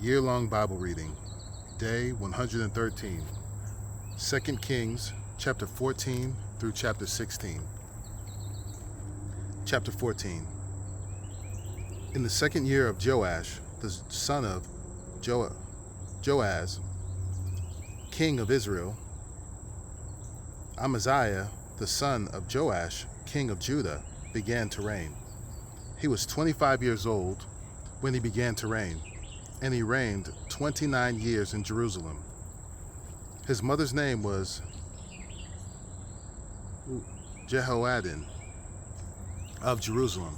Year-long Bible reading, day 113, 2 Kings chapter 14 through chapter 16. Chapter 14. In the second year of Joash, the son of Joaz, king of Israel, Amaziah, the son of Joash, king of Judah, began to reign. He was 25 years old when he began to reign, and he reigned 29 years in Jerusalem. His mother's name was Jehoaddan of Jerusalem.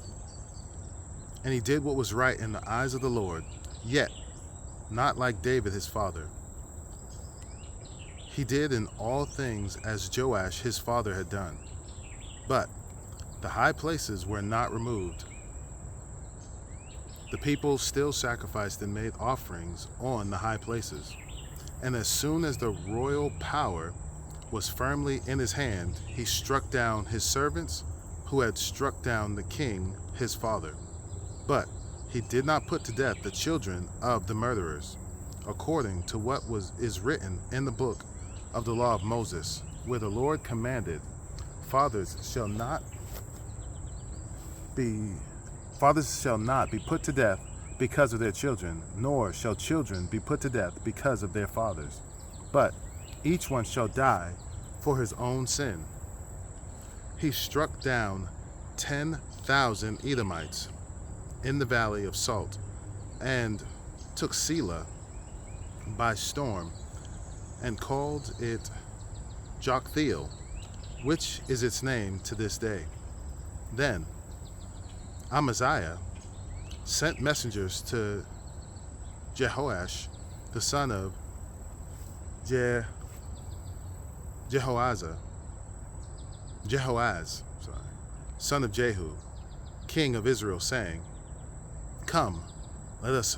And he did what was right in the eyes of the Lord, yet not like David his father. He did in all things as Joash his father had done, but the high places were not removed. The people still sacrificed and made offerings on the high places. And as soon as the royal power was firmly in his hand, he struck down his servants who had struck down the king his father. But he did not put to death the children of the murderers, according to what is written in the book of the law of Moses, where the Lord commanded, Fathers shall not be put to death because of their children, nor shall children be put to death because of their fathers. But each one shall die for his own sin. He struck down 10,000 Edomites in the valley of Salt, and took Selah by storm, and called it Joktheel, which is its name to this day. Then Amaziah sent messengers to Jehoash, the son of Jehoaz, son of Jehu, king of Israel, saying, Come, let us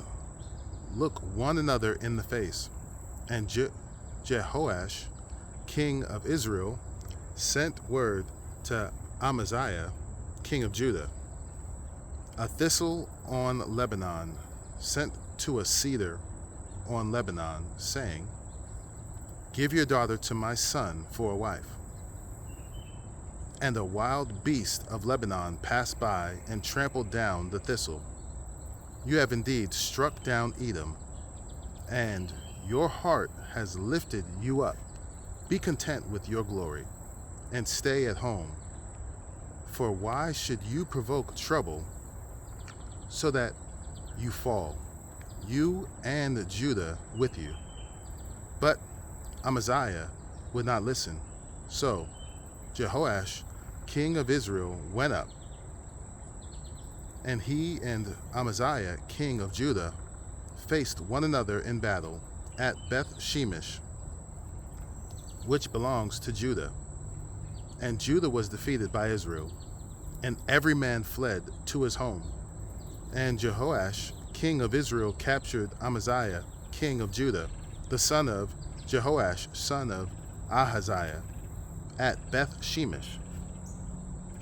look one another in the face. And Jehoash, king of Israel, sent word to Amaziah, king of Judah, a thistle on Lebanon sent to a cedar on Lebanon, saying, Give your daughter to my son for a wife. And a wild beast of Lebanon passed by and trampled down the thistle. You have indeed struck down Edom, and your heart has lifted you up. Be content with your glory, and stay at home. For why should you provoke trouble so that you fall, you and Judah with you? But Amaziah would not listen. So Jehoash, king of Israel, went up, and he and Amaziah, king of Judah, faced one another in battle at Beth Shemesh, which belongs to Judah. And Judah was defeated by Israel, and every man fled to his home. And Jehoash, king of Israel, captured Amaziah, king of Judah, the son of Jehoash, son of Ahaziah, at Beth Shemesh,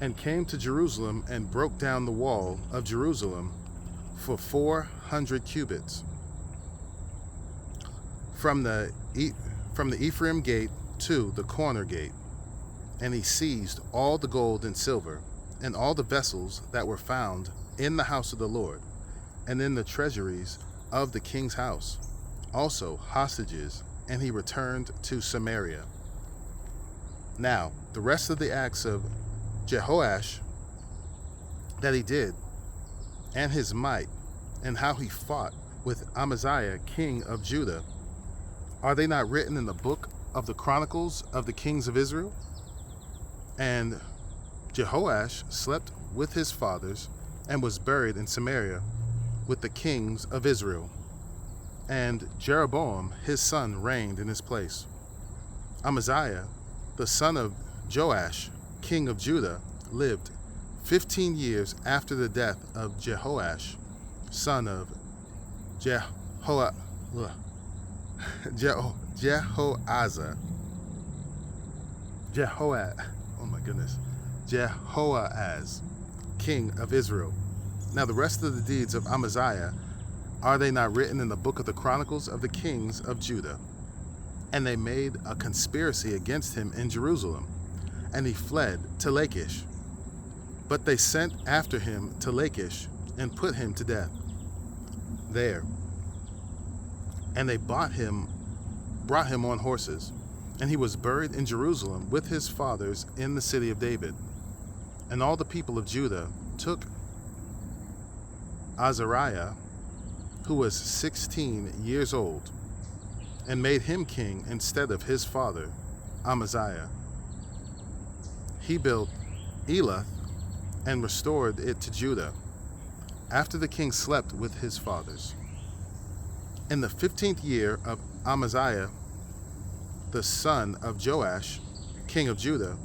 and came to Jerusalem and broke down the wall of Jerusalem for 400 cubits, from the Ephraim gate to the corner gate. And he seized all the gold and silver, and all the vessels that were found in the house of the Lord, and in the treasuries of the king's house, also hostages, and he returned to Samaria. Now, the rest of the acts of Jehoash that he did, and his might, and how he fought with Amaziah, king of Judah, are they not written in the book of the Chronicles of the kings of Israel? And Jehoash slept with his fathers, and was buried in Samaria with the kings of Israel. And Jeroboam his son reigned in his place. Amaziah, the son of Joash, king of Judah, lived 15 years after the death of Jehoash, son of Jehoaz, king of Israel. Now the rest of the deeds of Amaziah Are they not written in the book of the Chronicles of the kings of Judah? And they made a conspiracy against him in Jerusalem, and he fled to Lachish. But they sent after him to Lachish and put him to death there. And they brought him on horses, and he was buried in Jerusalem with his fathers in the city of David. And all the people of Judah took Azariah, who was 16 years old, and made him king instead of his father Amaziah. He built Elath and restored it to Judah, after the king slept with his fathers. In the 15th year of Amaziah, the son of Joash, king of Judah,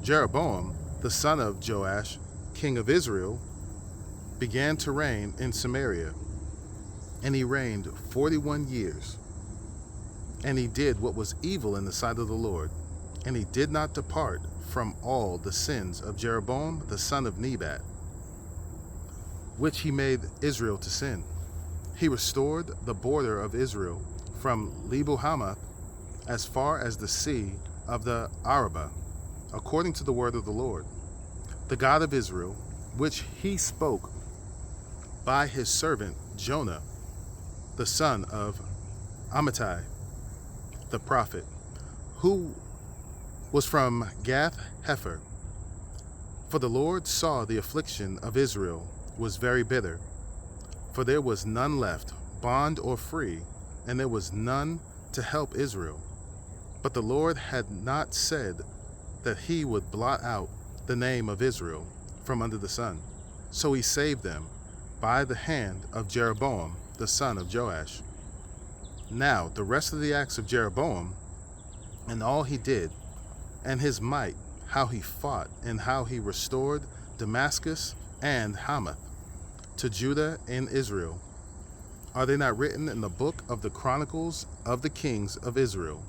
Jeroboam, the son of Joash, king of Israel, began to reign in Samaria. And he reigned 41 years. And he did what was evil in the sight of the Lord. And he did not depart from all the sins of Jeroboam the son of Nebat, which he made Israel to sin. He restored the border of Israel from Lebo-hamath as far as the sea of the Arabah, according to the word of the Lord, the God of Israel, which he spoke by his servant Jonah, the son of Amittai, the prophet, who was from Gath-hepher. For the Lord saw the affliction of Israel was very bitter, for there was none left, bond or free, and there was none to help Israel. But the Lord had not said that he would blot out the name of Israel from under the sun. So he saved them by the hand of Jeroboam, the son of Joash. Now the rest of the acts of Jeroboam, and all he did, and his might, how he fought, and how he restored Damascus and Hamath to Judah and Israel, are they not written in the book of the Chronicles of the kings of Israel?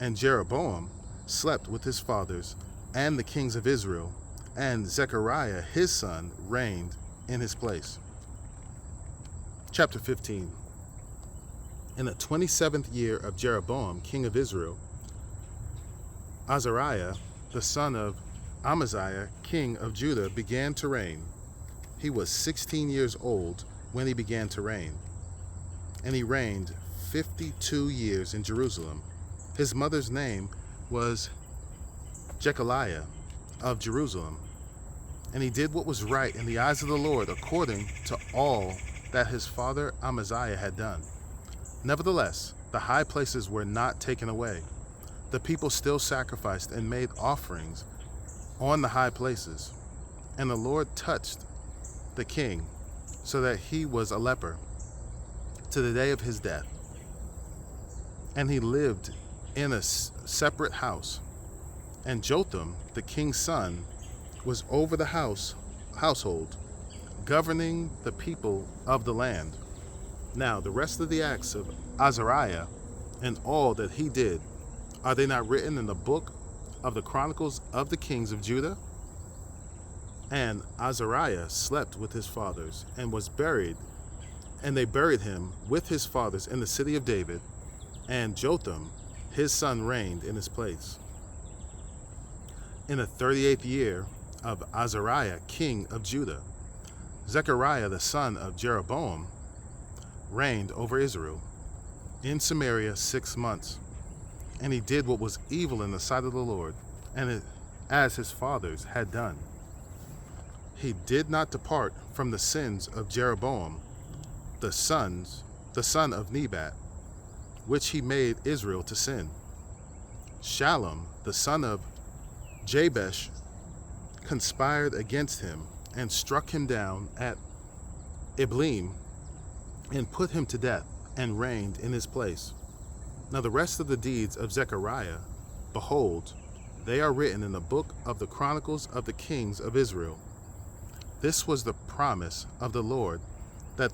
And Jeroboam slept with his fathers and the kings of Israel, and Zechariah his son reigned in his place. Chapter 15. In the 27th year of Jeroboam king of Israel, Azariah the son of Amaziah king of Judah began to reign. He was 16 years old when he began to reign, and he reigned 52 years in Jerusalem. His mother's name was Jechaliah of Jerusalem, and he did what was right in the eyes of the Lord according to all that his father Amaziah had done. Nevertheless, the high places were not taken away. The people still sacrificed and made offerings on the high places, and the Lord touched the king so that he was a leper to the day of his death. And he lived in a separate house. And Jotham, the king's son, was over the household, governing the people of the land. Now the rest of the acts of Azariah and all that he did, are they not written in the book of the Chronicles of the kings of Judah? And Azariah slept with his fathers and was buried, and they buried him with his fathers in the city of David, and Jotham his son reigned in his place. In the 38th year of Azariah king of Judah, Zechariah the son of Jeroboam reigned over Israel in Samaria 6 months. And he did what was evil in the sight of the Lord, and as his fathers had done. He did not depart from the sins of Jeroboam, the son of Nebat, which he made Israel to sin. Shallum, the son of Jabesh, conspired against him and struck him down at Ibleam and put him to death and reigned in his place. Now the rest of the deeds of Zechariah, behold, they are written in the book of the Chronicles of the kings of Israel. This was the promise of the Lord that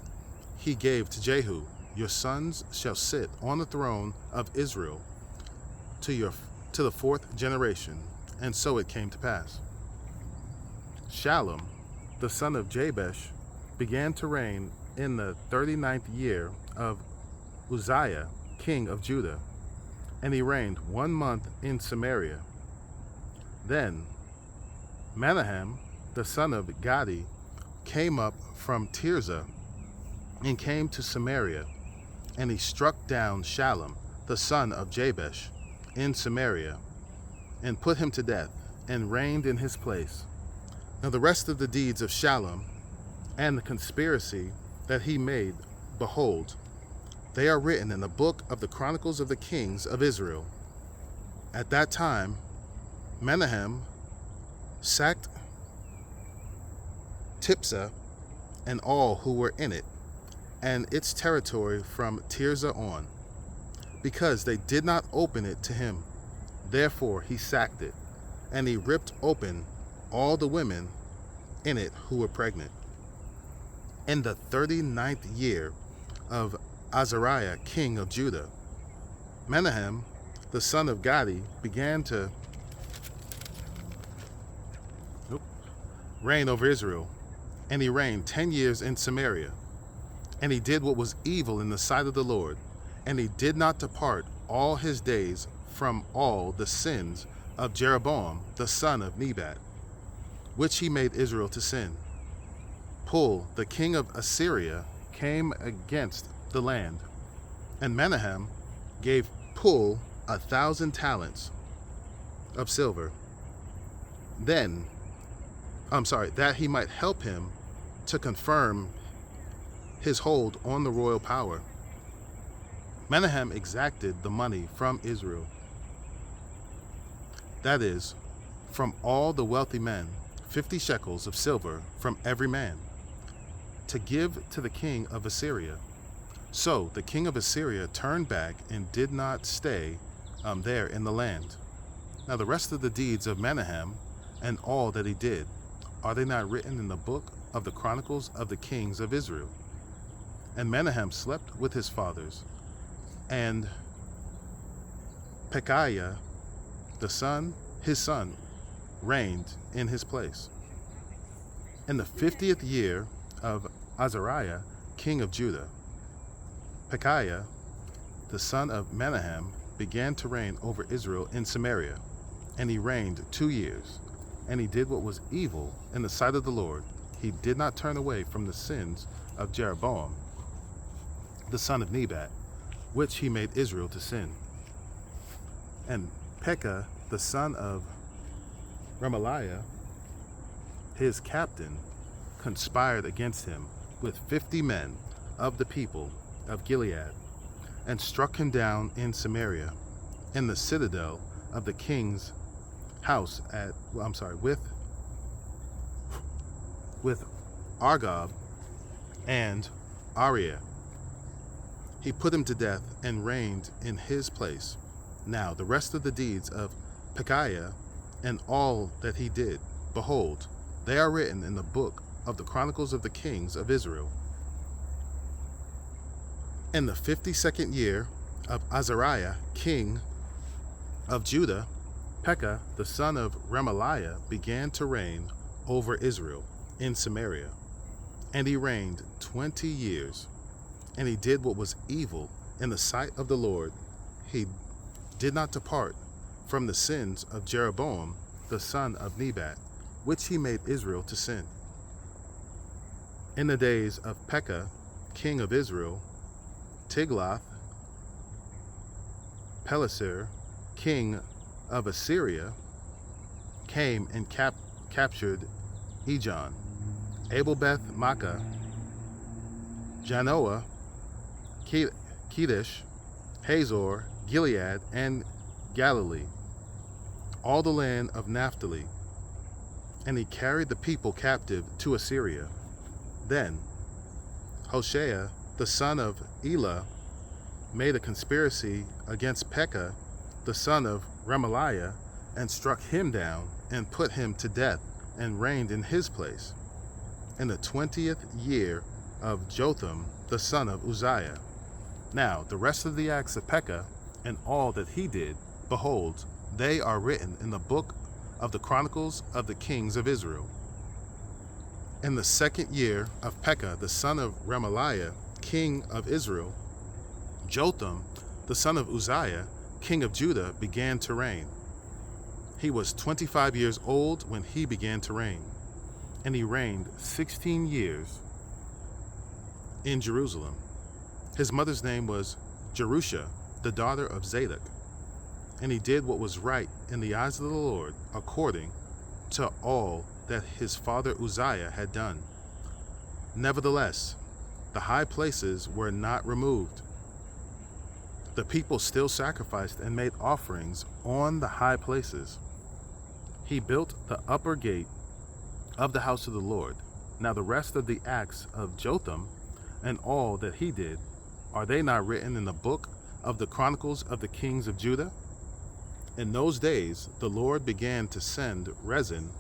he gave to Jehu. Your sons shall sit on the throne of Israel to the 4th generation. And so it came to pass. Shallum, the son of Jabesh, began to reign in the 39th year of Uzziah, king of Judah, and he reigned 1 month in Samaria. Then Menahem, the son of Gadi, came up from Tirzah and came to Samaria, and he struck down Shallum, the son of Jabesh, in Samaria, and put him to death, and reigned in his place. Now the rest of the deeds of Shallum, and the conspiracy that he made, behold, they are written in the book of the Chronicles of the Kings of Israel. At that time, Menahem sacked Tiphsah and all who were in it, and its territory from Tirzah on, because they did not open it to him. Therefore he sacked it, and he ripped open all the women in it who were pregnant. In the 39th year of Azariah, king of Judah, Menahem, the son of Gadi, began to reign over Israel, and he reigned 10 years in Samaria. And he did what was evil in the sight of the Lord, and he did not depart all his days from all the sins of Jeroboam the son of Nebat, which he made Israel to sin. Pul, the king of Assyria, came against the land, and Menahem gave Pul 1,000 talents of silver. That he might help him to confirm his hold on the royal power. Menahem exacted the money from Israel, that is, from all the wealthy men, 50 shekels of silver from every man, to give to the king of Assyria. So the king of Assyria turned back and did not stay there in the land. Now the rest of the deeds of Menahem and all that he did, are they not written in the book of the Chronicles of the Kings of Israel? And Menahem slept with his fathers, and Pekahiah, his son, reigned in his place. In the 50th year of Azariah, king of Judah, Pekahiah, the son of Menahem, began to reign over Israel in Samaria, and he reigned 2 years. And he did what was evil in the sight of the Lord. He did not turn away from the sins of Jeroboam, the son of Nebat, which he made Israel to sin. And Pekah, the son of Remaliah, his captain, conspired against him with 50 men of the people of Gilead, and struck him down in Samaria, in the citadel of the king's house with Argob and Arieh. He put him to death and reigned in his place. Now the rest of the deeds of Pekahiah and all that he did, behold, they are written in the book of the Chronicles of the Kings of Israel. In the 52nd year of Azariah, king of Judah, Pekah, the son of Remaliah, began to reign over Israel in Samaria. And he reigned 20 years. And he did what was evil in the sight of the Lord. He did not depart from the sins of Jeroboam, the son of Nebat, which he made Israel to sin. In the days of Pekah, king of Israel, Tiglath-Pileser, king of Assyria, came and captured Ijon, Abel-Beth-Maachah, Janoah, Kedesh, Hazor, Gilead, and Galilee, all the land of Naphtali. And he carried the people captive to Assyria. Then Hoshea, the son of Elah, made a conspiracy against Pekah, the son of Remaliah, and struck him down and put him to death, and reigned in his place, in the 20th year of Jotham, the son of Uzziah. Now the rest of the acts of Pekah and all that he did, behold, they are written in the book of the Chronicles of the Kings of Israel. In the 2nd year of Pekah, the son of Remaliah, king of Israel, Jotham, the son of Uzziah, king of Judah, began to reign. He was 25 years old when he began to reign, and he reigned 16 years in Jerusalem. His mother's name was Jerusha, the daughter of Zadok, and he did what was right in the eyes of the Lord, according to all that his father Uzziah had done. Nevertheless, the high places were not removed. The people still sacrificed and made offerings on the high places. He built the upper gate of the house of the Lord. Now the rest of the acts of Jotham and all that he did, are they not written in the book of the Chronicles of the kings of Judah? In those days the Lord began to send Rezin,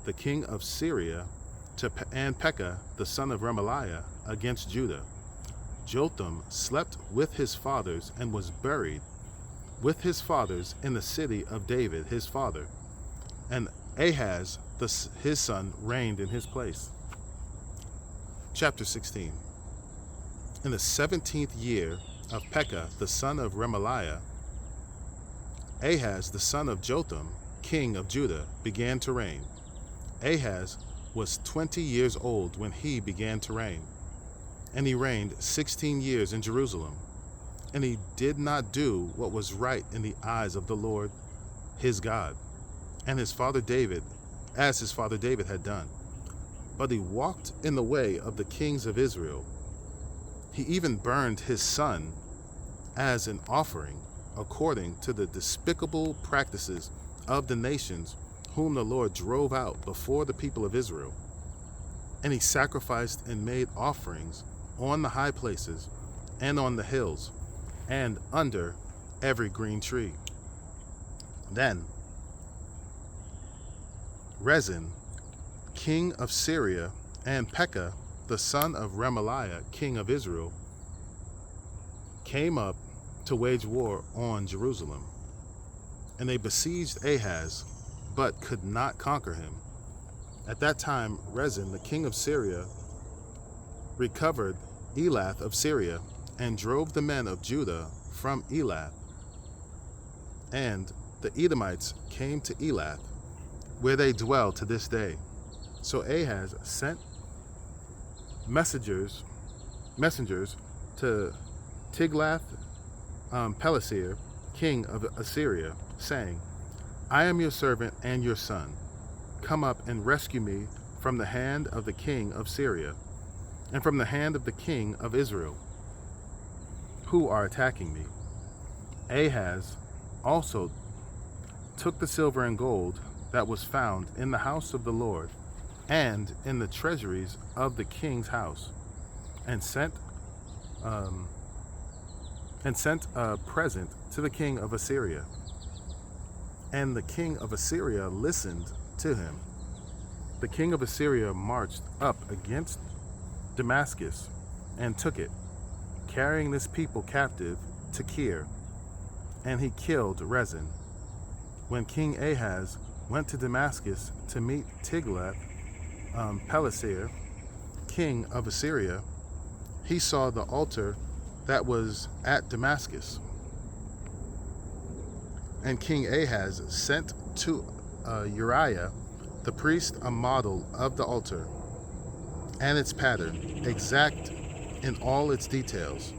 the king of Syria, and Pekah, the son of Remaliah, against Judah. Jotham slept with his fathers and was buried with his fathers in the city of David his father, and Ahaz his son reigned in his place. Chapter 16. In the 17th year of Pekah, the son of Remaliah, Ahaz the son of Jotham, king of Judah, began to reign. Ahaz was 20 years old when he began to reign, and he reigned 16 years in Jerusalem. And he did not do what was right in the eyes of the Lord his God, and his father David, as his father David had done. But he walked in the way of the kings of Israel. He even burned his son as an offering, according to the despicable practices of the nations whom the Lord drove out before the people of Israel. And he sacrificed and made offerings on the high places and on the hills and under every green tree. Then Rezin, king of Syria, and Pekah, the son of Remaliah, king of Israel, came up to wage war on Jerusalem. And they besieged Ahaz, but could not conquer him. At that time, Rezin, the king of Syria, recovered Elath of Syria, and drove the men of Judah from Elath. And the Edomites came to Elath, where they dwell to this day. So Ahaz sent messengers to Tiglath-Pileser, king of Assyria, saying, I am your servant and your son. Come up and rescue me from the hand of the king of Syria, and from the hand of the king of Israel, who are attacking me. Ahaz also took the silver and gold that was found in the house of the Lord and in the treasuries of the king's house, and sent a present to the king of Assyria. And the king of Assyria listened to him. The king of Assyria marched up against Damascus and took it, carrying this people captive to Kir, and he killed Rezin. When King Ahaz went to Damascus to meet Tiglath-Pileser, king of Assyria, he saw the altar that was at Damascus. And King Ahaz sent to Uriah the priest a model of the altar and its pattern, exact in all its details.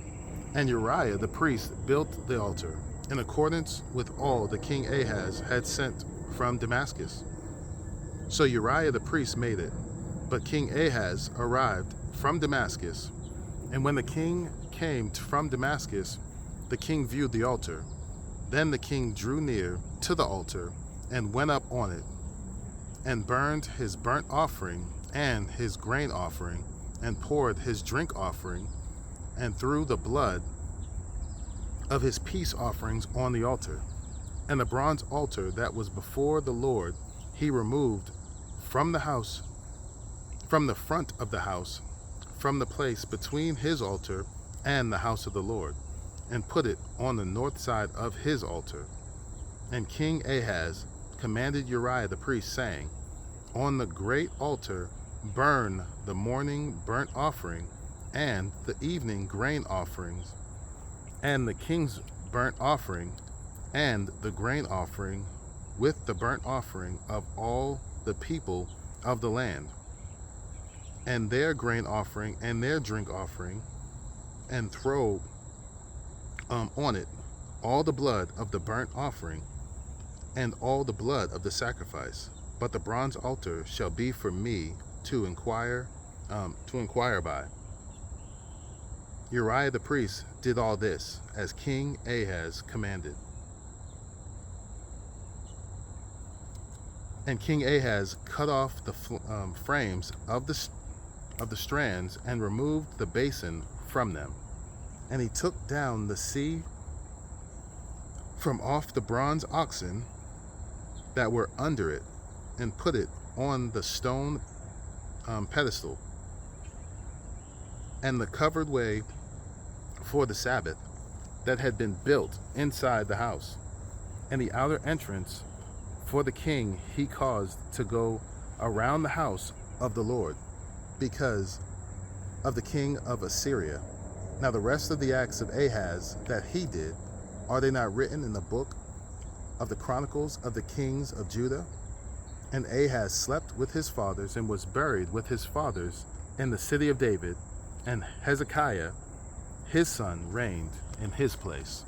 And Uriah the priest built the altar in accordance with all that King Ahaz had sent from Damascus. So Uriah the priest made it. But King Ahaz arrived from Damascus, and when the king came from Damascus, the king viewed the altar. Then the king drew near to the altar and went up on it, and burned his burnt offering and his grain offering, and poured his drink offering, and threw the blood of his peace offerings on the altar. And the bronze altar that was before the Lord he removed from the house, from the front of the house, from the place between his altar and the house of the Lord, and put it on the north side of his altar. And King Ahaz commanded Uriah the priest, saying, On the great altar burn the morning burnt offering and the evening grain offerings, and the king's burnt offering and the grain offering with the burnt offering of all the people of the land, and their grain offering and their drink offering, and throw on it all the blood of the burnt offering and all the blood of the sacrifice. But the bronze altar shall be for me to inquire by. Uriah the priest did all this as King Ahaz commanded. And King Ahaz cut off the frames of the strands and removed the basin from them. And he took down the sea from off the bronze oxen that were under it, and put it on the stone pedestal, and the covered way for the Sabbath that had been built inside the house. And the outer entrance for the king he caused to go around the house of the Lord, because of the king of Assyria. Now the rest of the acts of Ahaz that he did, are they not written in the book of the Chronicles of the kings of Judah? And Ahaz slept with his fathers and was buried with his fathers in the city of David, and Hezekiah his son reigned in his place.